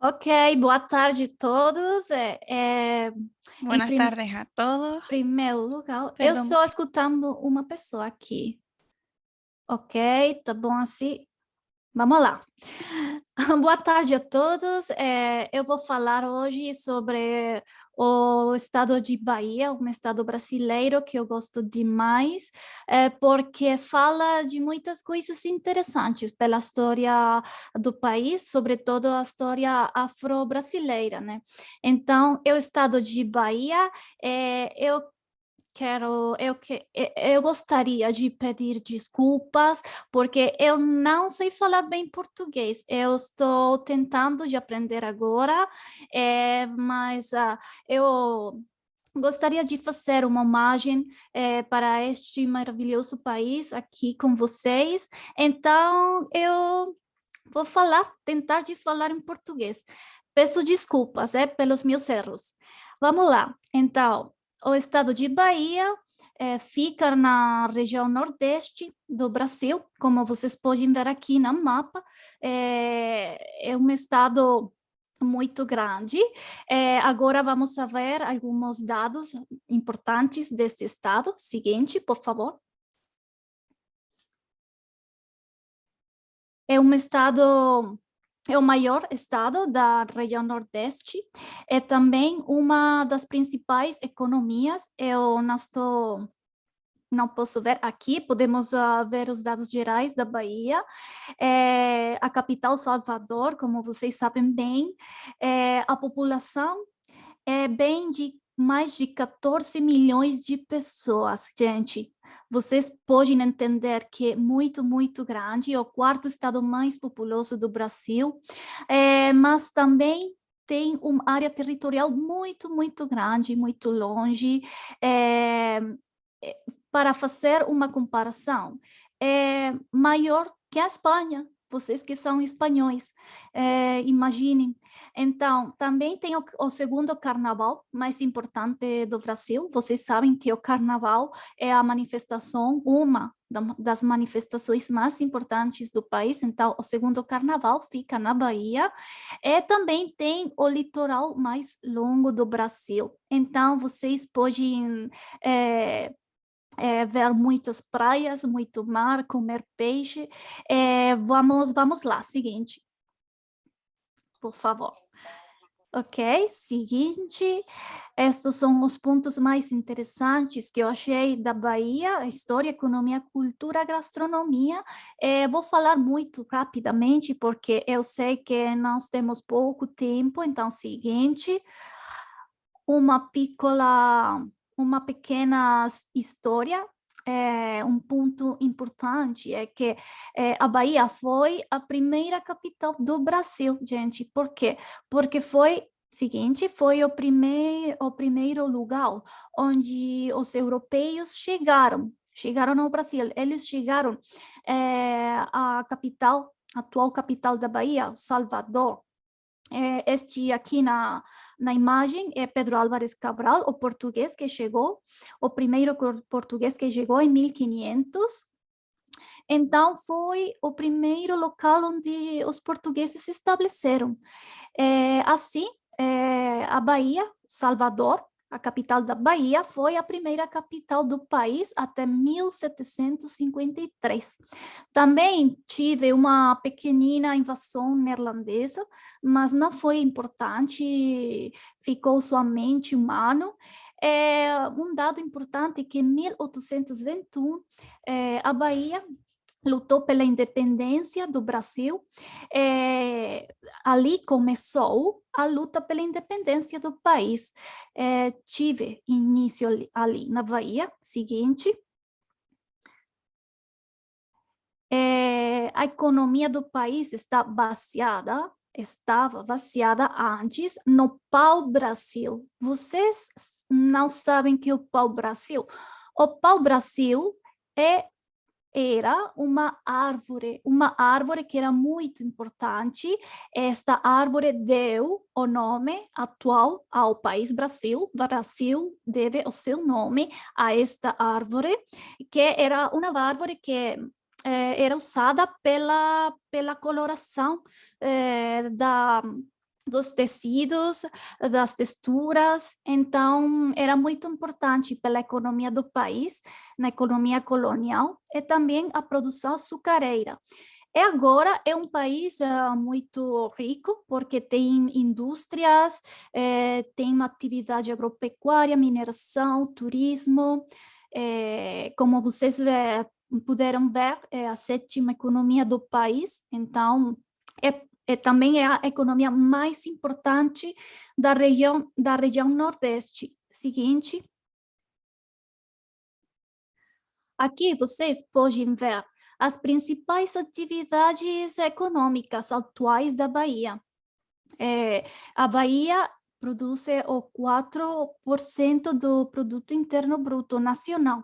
Ok, boa tarde a todos. Em Buenas tardes a todos. primeiro lugar, eu Perdón. estou escutando uma pessoa aqui. Ok, tá bom assim? Vamos lá. Boa tarde a todos. Eu vou falar hoje sobre o estado de Bahia, um estado brasileiro que eu gosto demais, porque fala de muitas coisas interessantes pela história do país, sobretudo a história afro-brasileira, né? Então, o estado de Bahia, eu eu gostaria de pedir desculpas, porque eu não sei falar bem português. Eu estou tentando de aprender agora, mas eu gostaria de fazer uma homenagem para este maravilhoso país aqui com vocês. Então, eu vou tentar de falar em português. Peço desculpas, pelos meus erros. Vamos lá. Então, o estado de Bahia fica na região nordeste do Brasil, como vocês podem ver aqui no mapa. É um estado muito grande. Agora vamos ver alguns dados importantes deste estado. Seguinte, por favor. É um estado, é o maior estado da região Nordeste, é também uma das principais economias. Eu não posso ver aqui, podemos ver os dados gerais da Bahia. A capital Salvador, como vocês sabem bem, a população é bem de mais de 14 milhões de pessoas, gente. Vocês podem entender que é muito, muito grande, é o quarto estado mais populoso do Brasil, mas também tem uma área territorial muito, muito grande, muito longe. É, para fazer uma comparação, é maior que a Espanha. Vocês que são espanhóis, imaginem. Então, também tem o segundo carnaval mais importante do Brasil. Vocês sabem que o carnaval é a manifestação, uma das manifestações mais importantes do país. Então, o segundo carnaval fica na Bahia. E também tem o litoral mais longo do Brasil. Então, vocês podem ver muitas praias, muito mar, comer peixe. Vamos lá, seguinte, por favor. Ok, seguinte, estes são os pontos mais interessantes que eu achei da Bahia: história, economia, cultura, gastronomia. Vou falar muito rapidamente, porque eu sei que nós temos pouco tempo. Então, seguinte, uma uma pequena história. Um ponto importante é que a Bahia foi a primeira capital do Brasil, gente. Por quê? Porque foi o primeiro lugar onde os europeus chegaram ao Brasil. Eles chegaram à capital, atual capital da Bahia, Salvador. Este aqui na imagem é Pedro Álvares Cabral, o português que chegou, o primeiro português que chegou em 1500. Então, foi o primeiro local onde os portugueses se estabeleceram. Assim, a Bahia, Salvador, a capital da Bahia, foi a primeira capital do país até 1753. Também tive uma pequenina invasão neerlandesa, mas não foi importante, ficou somente um ano. Um dado importante é que em 1821, a Bahia lutou pela independência do Brasil. Ali começou a luta pela independência do país. Tive início ali na Bahia. Seguinte. A economia do país estava baseada antes no pau-brasil. Vocês não sabem que o pau-brasil? O pau-brasil era uma árvore que era muito importante. Esta árvore deu o nome atual ao país Brasil. Brasil deve o seu nome a esta árvore, que era uma árvore que era usada pela coloração da dos tecidos, das texturas. Então, era muito importante pela economia do país, na economia colonial, e também a produção açucareira. E agora é um país muito rico, porque tem indústrias, tem uma atividade agropecuária, mineração, turismo. Como vocês puderam ver, é a sétima economia do país, então também é a economia mais importante da região Nordeste. Seguinte, aqui vocês podem ver as principais atividades econômicas atuais da Bahia. A Bahia produz o 4% do produto interno bruto nacional.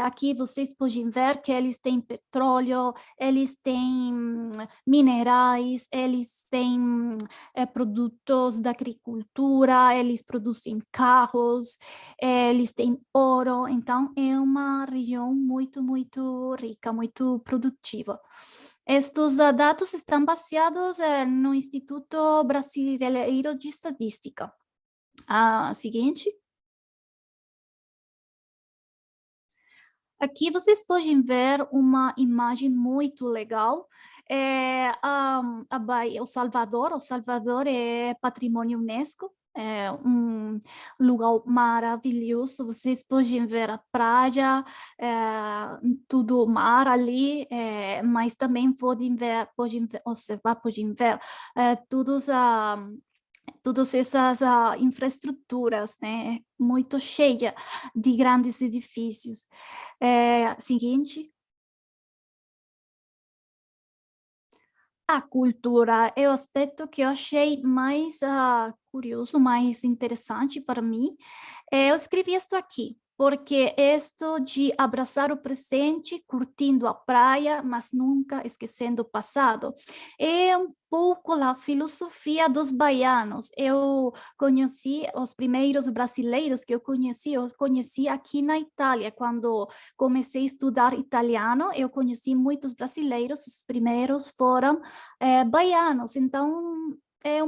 Aqui vocês podem ver que eles têm petróleo, eles têm minerais, eles têm produtos da agricultura, eles produzem carros, eles têm ouro. Então, é uma região muito, muito rica, muito produtiva. Estes dados estão baseados no Instituto Brasileiro de Estatística. Seguinte. Aqui vocês podem ver uma imagem muito legal. A Bahia, o Salvador é patrimônio Unesco, é um lugar maravilhoso. Vocês podem ver a praia, tudo o mar ali, mas também podem observar, podem ver todas essas infraestruturas, né, muito cheia de grandes edifícios. Seguinte, a cultura é o aspecto que eu achei mais curioso, mais interessante para mim. Eu escrevi isto aqui, porque isto de abraçar o presente, curtindo a praia, mas nunca esquecendo o passado, é um pouco a filosofia dos baianos. Eu conheci os primeiros brasileiros que eu conheci aqui na Itália. Quando comecei a estudar italiano, eu conheci muitos brasileiros, os primeiros foram baianos. Então, é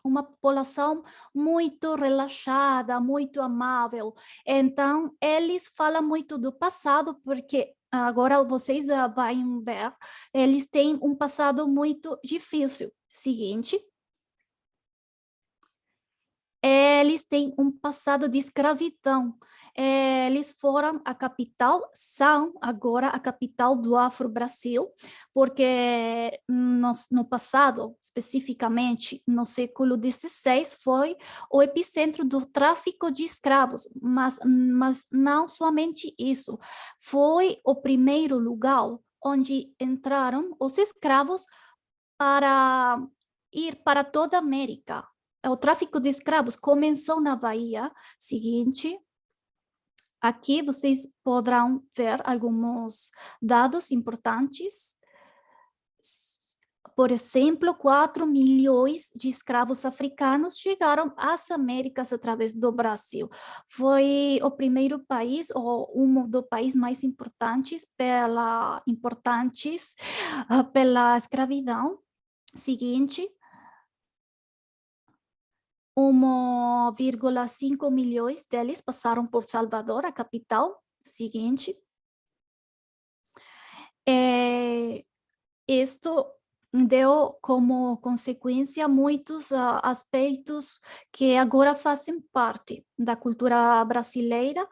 uma população muito relaxada, muito amável. Então, eles falam muito do passado, porque agora vocês vão ver, eles têm um passado muito difícil. Seguinte, eles têm um passado de escravidão. Eles foram a capital, são agora a capital do Afro-Brasil, porque no passado, especificamente no século XVI, foi o epicentro do tráfico de escravos, mas não somente isso, foi o primeiro lugar onde entraram os escravos para ir para toda a América. O tráfico de escravos começou na Bahia. Seguinte, aqui vocês poderão ver alguns dados importantes. Por exemplo, 4 milhões de escravos africanos chegaram às Américas através do Brasil. Foi o primeiro país, ou um dos países mais importantes pela escravidão. Seguinte, 1,5 milhões deles passaram por Salvador, a capital. Seguinte, isto deu como consequência muitos aspectos que agora fazem parte da cultura brasileira,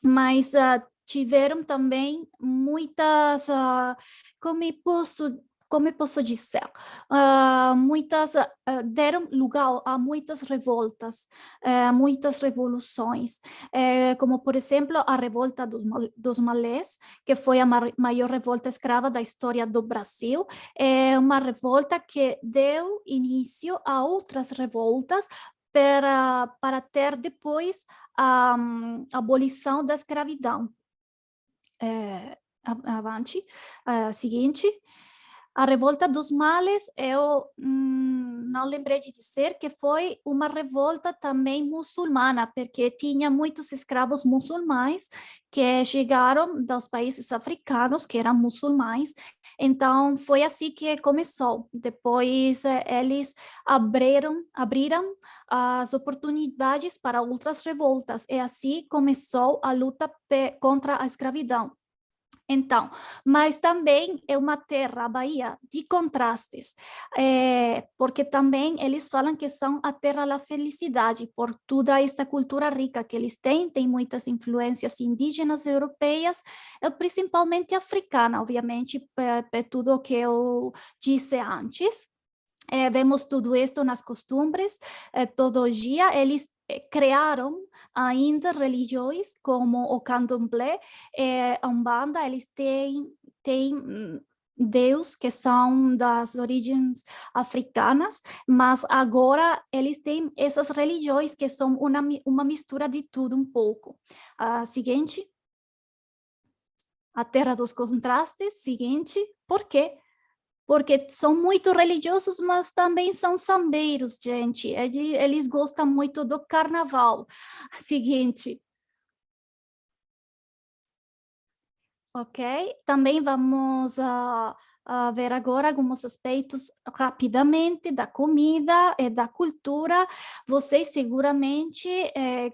mas tiveram também muitas, como eu posso dizer, deram lugar a muitas revoltas, muitas revoluções, como por exemplo a revolta dos malês, que foi a maior revolta escrava da história do Brasil. É uma revolta que deu início a outras revoltas para ter depois a abolição da escravidão. Avante. Seguinte. A revolta dos males, eu não lembrei de dizer que foi uma revolta também muçulmana, porque tinha muitos escravos muçulmanos que chegaram dos países africanos, que eram muçulmanos. Então, foi assim que começou. Depois, eles abriram as oportunidades para outras revoltas, e assim começou a luta contra a escravidão. Então, mas também é uma terra, a Bahia, de contrastes, porque também eles falam que são a terra da felicidade, por toda esta cultura rica que eles têm, tem muitas influências indígenas europeias, principalmente africana, obviamente, por tudo o que eu disse antes. Vemos tudo isso nas costumbres, todo dia. Eles criaram ainda religiões como o candomblé, a Umbanda. Eles têm Deus que são das origens africanas, mas agora eles têm essas religiões que são uma mistura de tudo um pouco. Seguinte, a terra dos contrastes. Seguinte, por quê? Porque são muito religiosos, mas também são sambeiros, gente. Eles gostam muito do carnaval. Seguinte, ok? Também vamos a ver agora alguns aspectos rapidamente da comida e da cultura. Vocês seguramente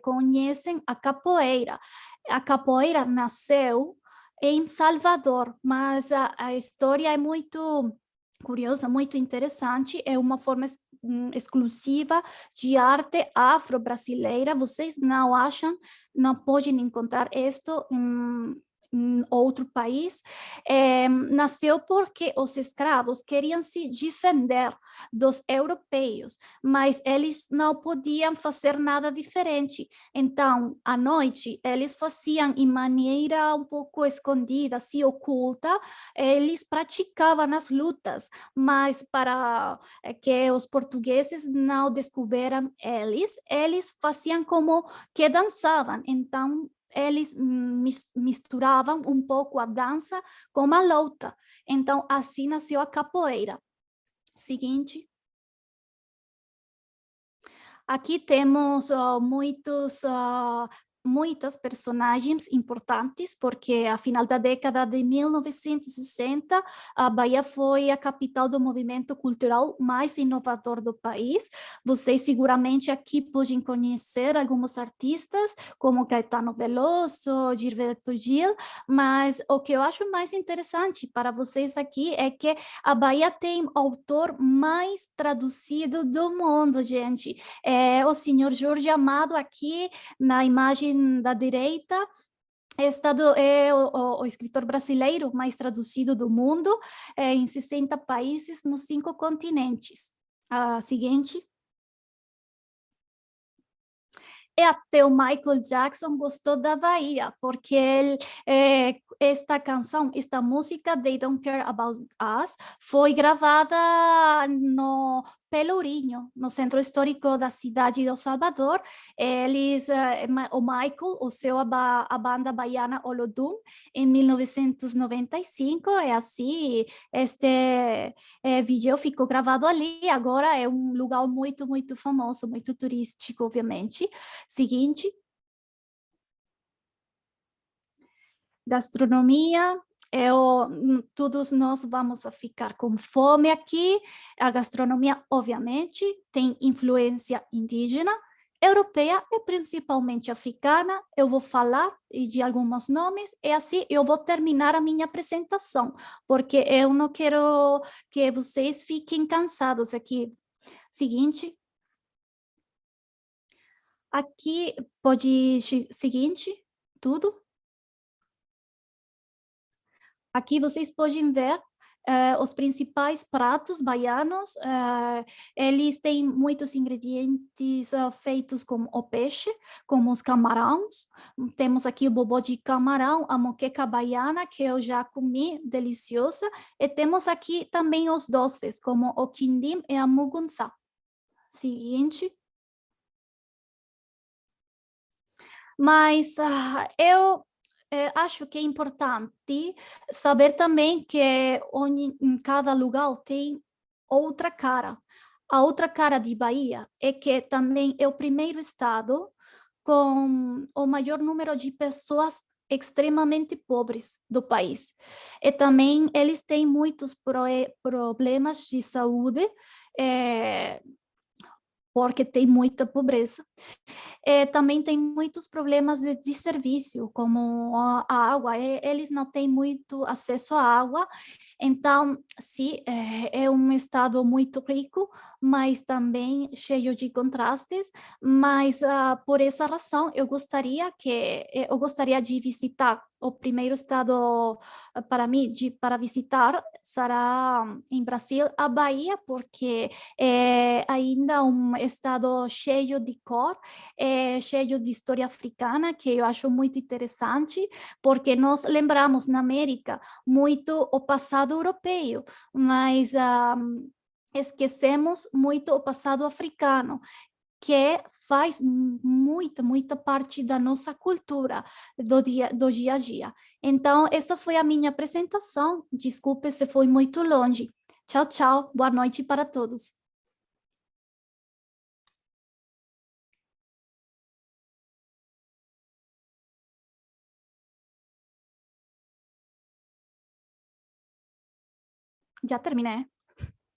conhecem a capoeira. A capoeira nasceu em Salvador, mas a história é muito curiosa, muito interessante. É uma forma exclusiva de arte afro-brasileira. Vocês não acham, não podem encontrar isto em outro país. Nasceu porque os escravos queriam se defender dos europeus, mas eles não podiam fazer nada diferente. Então, à noite, eles faziam em maneira um pouco escondida, assim, oculta, eles praticavam as lutas, mas para que os portugueses não descobriram eles faziam como que dançavam. Então, eles misturavam um pouco a dança com a luta. Então, assim nasceu a capoeira. Seguinte. Aqui temos muitas personagens importantes, porque a final da década de 1960, a Bahia foi a capital do movimento cultural mais inovador do país. Vocês seguramente aqui podem conhecer alguns artistas, como Caetano Veloso, Gilberto Gil, mas o que eu acho mais interessante para vocês aqui é que a Bahia tem o autor mais traduzido do mundo, gente. O senhor Jorge Amado aqui na imagem da direita, é o escritor brasileiro mais traduzido do mundo, em 60 países nos 5 continentes. Seguinte. E até o Michael Jackson gostou da Bahia, porque esta canção, esta música, They Don't Care About Us, foi gravada no Pelourinho, no centro histórico da cidade de Salvador. O Michael, a banda baiana Olodum, em 1995, e assim, este vídeo ficou gravado ali. Agora é um lugar muito, muito famoso, muito turístico, obviamente. Seguinte. Gastronomia. Todos nós vamos a ficar com fome aqui. A gastronomia, obviamente, tem influência indígena, europeia e principalmente africana. Eu vou falar de alguns nomes e assim eu vou terminar a minha apresentação, porque eu não quero que vocês fiquem cansados aqui. Seguinte. Aqui pode seguinte, tudo. Aqui vocês podem ver os principais pratos baianos. Eles têm muitos ingredientes feitos com o peixe, como os camarões. Temos aqui o bobó de camarão, a moqueca baiana, que eu já comi, deliciosa. E temos aqui também os doces, como o quindim e a mugunçá. Seguinte. Mas eu acho que é importante saber também que em cada lugar tem outra cara. A outra cara de Bahia é que também é o primeiro estado com o maior número de pessoas extremamente pobres do país. E também eles têm muitos problemas de saúde, eh, porque tem muita pobreza. Também tem muitos problemas de serviço, como a água. Eles não têm muito acesso à água, então, sim, é um estado muito rico, mas também cheio de contrastes. Mas por essa razão, eu gostaria de visitar. O primeiro estado para mim para visitar será em Brasil, a Bahia, porque é ainda um estado cheio de cor, cheio de história africana, que eu acho muito interessante, porque nós lembramos na América muito o passado europeu, mas esquecemos muito o passado africano, que faz muita parte da nossa cultura do dia a dia. Então, essa foi a minha apresentação. Desculpe se foi muito longe. Tchau, tchau. Boa noite para todos. Já terminei.